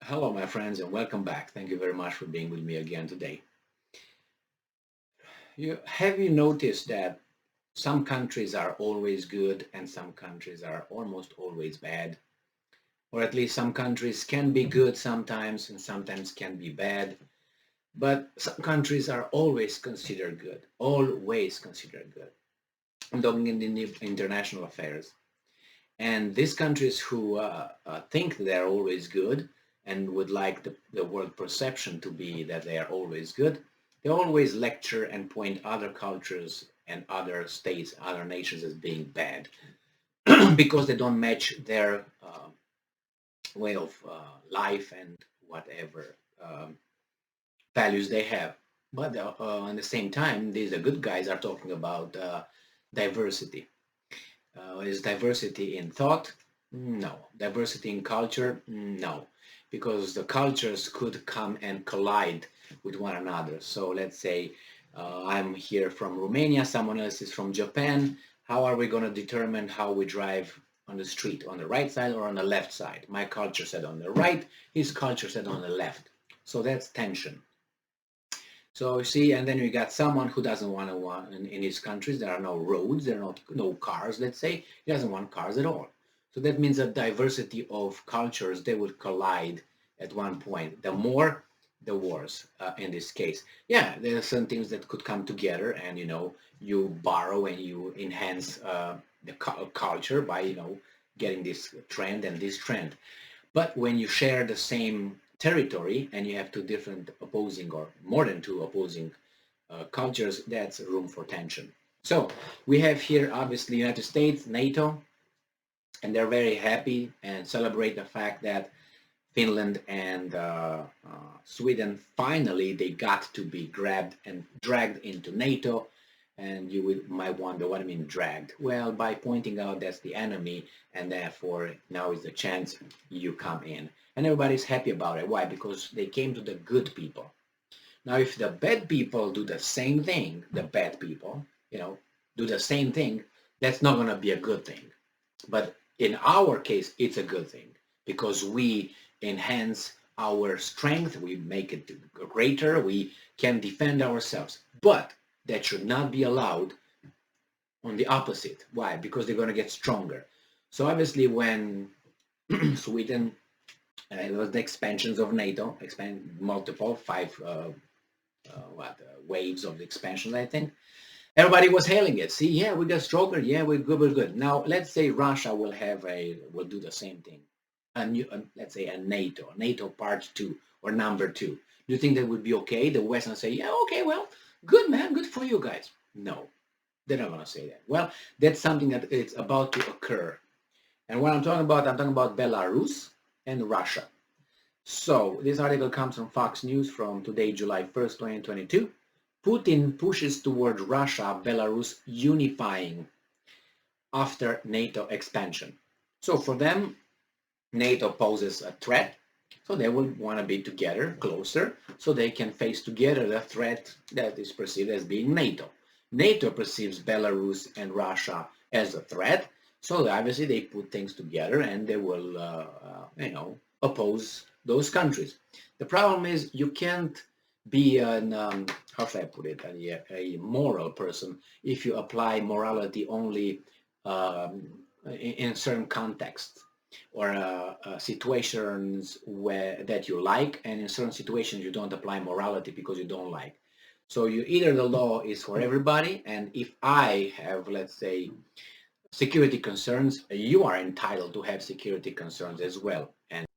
Hello, my friends, and welcome back. Thank you very much for being with me again today. Have you noticed that some countries are always good and some countries are almost always bad? Or at least some countries can be good sometimes and sometimes can be bad. But some countries are always considered good, always considered good. I'm talking in the international affairs. And these countries who think they're always good and would like the world perception to be that they are always good, they always lecture and point other cultures and other states, other nations as being bad because they don't match their way of life and whatever values they have. But at the same time, these good guys are talking about diversity. Is diversity in thought? No. Diversity in culture? No. Because the cultures could come and collide with one another. So let's say I'm here from Romania, someone else is from Japan. How are we going to determine how we drive on the street, on the right side or on the left side? My culture said on the right, his culture said on the left. So that's tension. So you see, and then you got someone who doesn't want to in his countries, there are no roads, there are no cars, let's say. He doesn't want cars at all. So that means a diversity of cultures, they would collide at one point. The more, the worse in this case. Yeah, there are some things that could come together and, you borrow and you enhance the culture by, getting this trend and this trend. But when you share the same territory and you have two different opposing or more than two opposing cultures, that's room for tension. So we have here obviously United States, NATO, and they're very happy and celebrate the fact that Finland and Sweden finally they got to be grabbed and dragged into NATO. And might wonder what I mean dragged. Well, by pointing out that's the enemy, and therefore now is the chance you come in. And everybody's happy about it. Why? Because they came to the good people. Now, if the bad people do the same thing, the bad people, do the same thing, that's not going to be a good thing. But in our case, it's a good thing because we enhance our strength, we make it greater, we can defend ourselves. But that should not be allowed on the opposite. Why? Because they're going to get stronger. So obviously when Sweden, it was the expansions of NATO, expand multiple, five waves of the expansion, I think. Everybody was hailing it. See, yeah, we got stronger. Yeah, we're good, we're good. Now, let's say Russia will do the same thing. Let's say a NATO part two or number two. Do you think that would be okay? The West will say, yeah, okay, well, good, man, good for you guys. No, they're not going to say that. Well, that's something that it's about to occur. And what I'm talking about Belarus and Russia. So this article comes from Fox News from today, July 1st, 2022. Putin pushes toward Russia, Belarus unifying after NATO expansion. So for them, NATO poses a threat, so they will want to be together, closer, so they can face together the threat that is perceived as being NATO. NATO perceives Belarus and Russia as a threat, so obviously they put things together and they will, oppose those countries. The problem is you can't be an, how should I put it, a moral person if you apply morality only in certain contexts or situations that you like, and in certain situations you don't apply morality because you don't like. So either the law is for everybody, and if I have, let's say, security concerns, you are entitled to have security concerns as well. And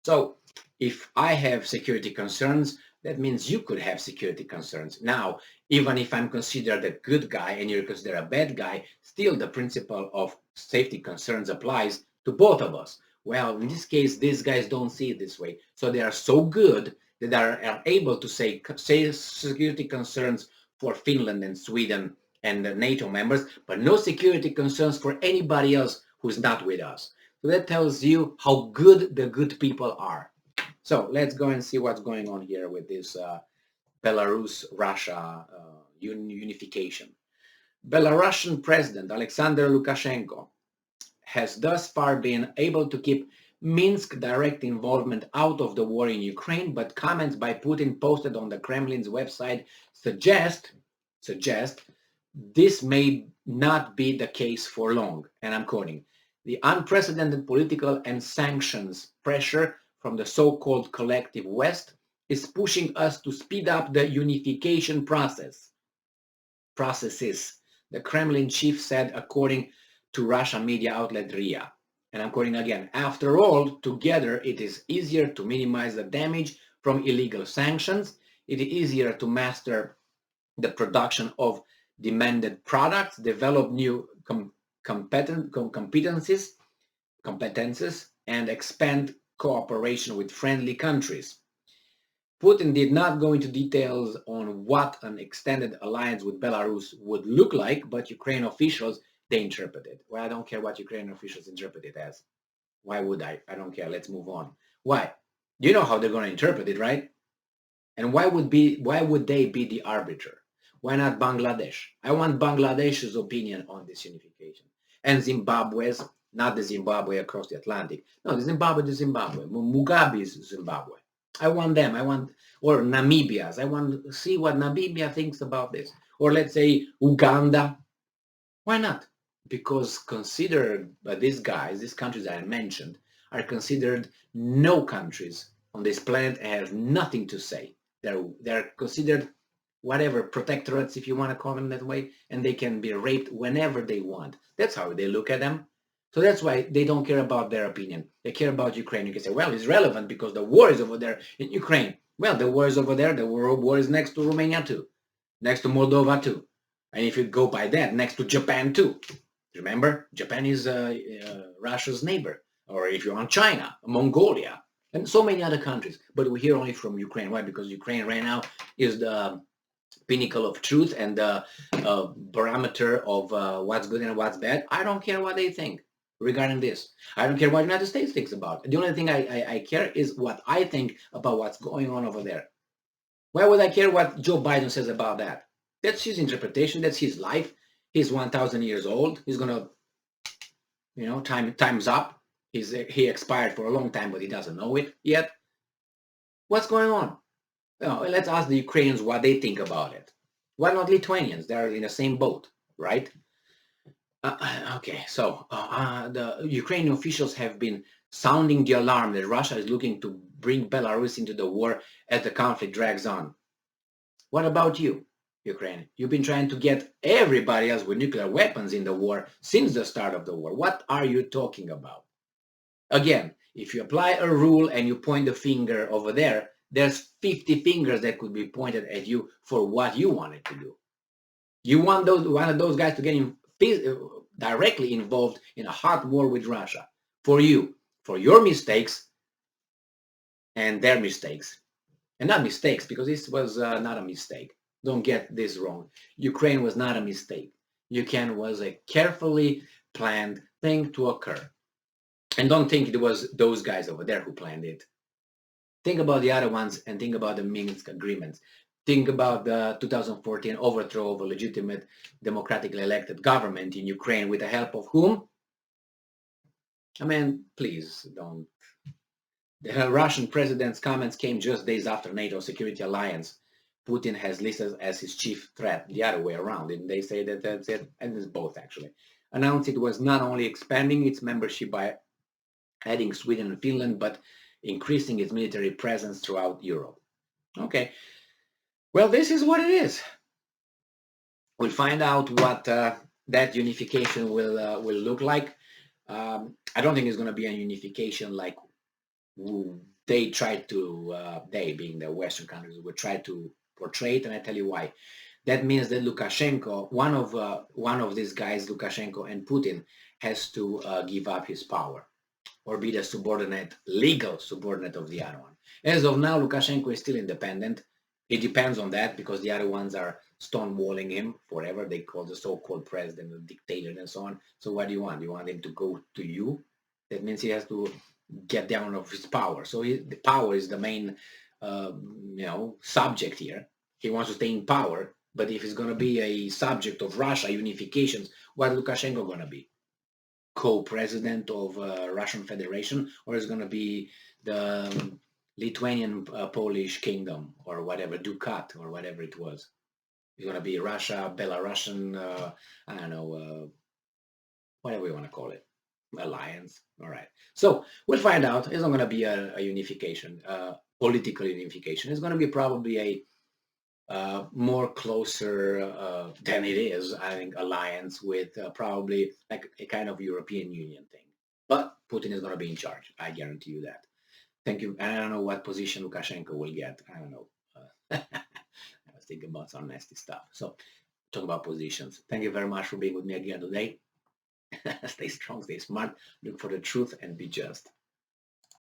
so if I have security concerns, that means you could have security concerns. Now, even if I'm considered a good guy and you're considered a bad guy, still the principle of safety concerns applies to both of us. Well, in this case, these guys don't see it this way. So they are so good that they are able to say security concerns for Finland and Sweden and the NATO members, but no security concerns for anybody else who's not with us. So that tells you how good the good people are. So let's go and see what's going on here with this Belarus-Russia unification. Belarusian President Alexander Lukashenko has thus far been able to keep Minsk direct involvement out of the war in Ukraine, but comments by Putin posted on the Kremlin's website suggest this may not be the case for long. And I'm quoting, the unprecedented political and sanctions pressure from the so-called collective West is pushing us to speed up the unification processes, the Kremlin chief said, according to Russian media outlet RIA. And I'm quoting again, after all, together it is easier to minimize the damage from illegal sanctions. It is easier to master the production of demanded products, develop new competences, and expand cooperation with friendly countries. Putin did not go into details on what an extended alliance with Belarus would look like, but Ukrainian officials, they interpret it. Well, I don't care what Ukrainian officials interpret it as. Why would I? I don't care. Let's move on. Why? You know how they're going to interpret it, right? And why would they be the arbiter? Why not Bangladesh? I want Bangladesh's opinion on this unification. And Zimbabwe's, not the Zimbabwe across the Atlantic. No, the Zimbabwe. Mugabe's Zimbabwe. I want them. Or Namibia's. I want to see what Namibia thinks about this. Or let's say Uganda. Why not? Because considered by these countries that I mentioned, are considered no countries on this planet and have nothing to say. They're considered whatever, protectorates, if you want to call them that way, and they can be raped whenever they want. That's how they look at them. So that's why they don't care about their opinion. They care about Ukraine. You can say, well, it's relevant because the war is over there in Ukraine. Well, the war is over there. The war is next to Romania too, next to Moldova too. And if you go by that, next to Japan too. Remember, Japan is Russia's neighbor. Or if you want China, Mongolia, and so many other countries. But we hear only from Ukraine. Why? Because Ukraine right now is the pinnacle of truth and the barometer of what's good and what's bad. I don't care what they think regarding this. I don't care what the United States thinks about it. The only thing I care is what I think about what's going on over there. Why would I care what Joe Biden says about that? That's his interpretation. That's his life. He's 1,000 years old. He's going to, time's up. He expired for a long time, but he doesn't know it yet. What's going on? Let's ask the Ukrainians what they think about it. Why not Lithuanians? They're in the same boat, right? Okay, so the Ukrainian officials have been sounding the alarm that Russia is looking to bring Belarus into the war as the conflict drags on. What about you, Ukraine? You've been trying to get everybody else with nuclear weapons in the war since the start of the war. What are you talking about? Again, if you apply a rule and you point the finger over there, there's 50 fingers that could be pointed at you for what you wanted to do. You want one of those guys to get directly involved in a hot war with Russia for your mistakes and their mistakes. And not mistakes, because this was not a mistake. Don't get this wrong. Ukraine was not a mistake. Ukraine was a carefully planned thing to occur. And don't think it was those guys over there who planned it. Think about the other ones and think about the Minsk agreements. Think about the 2014 overthrow of a legitimate, democratically elected government in Ukraine with the help of whom? I mean, please don't. The Russian president's comments came just days after NATO security alliance Putin has listed as his chief threat, the other way around. And they say that that's it, and it's both actually. Announced it was not only expanding its membership by adding Sweden and Finland, but increasing its military presence throughout Europe. Okay, well, this is what it is. We'll find out what that unification will look like. I don't think it's going to be a unification like they tried to, they being the Western countries, would try to portray it, and I tell you why. That means that Lukashenko, one of these guys, Lukashenko and Putin, has to give up his power or be the legal subordinate of the other one. As of now, Lukashenko is still independent. It depends on that because the other ones are stonewalling him forever. They call the so-called president a dictator and so on. So what do you want? You want him to go to you? That means he has to get down of his power. So the power is the main, subject here. He wants to stay in power. But if he's going to be a subject of Russia unifications, what Lukashenko going to be? co-president of Russian Federation, or is going to be the Lithuanian Polish Kingdom or whatever, Ducat or whatever it was. It's going to be Russia, Belarusian, I don't know, whatever you want to call it, alliance. All right. So we'll find out. It's not going to be a unification, political unification. It's going to be probably a more closer than it is, I think, alliance with probably like a kind of European Union thing. But Putin is going to be in charge. I guarantee you that. Thank you. And I don't know what position Lukashenko will get. I don't know. I was thinking about some nasty stuff. So talk about positions. Thank you very much for being with me again today. Stay strong, stay smart, look for the truth, and be just.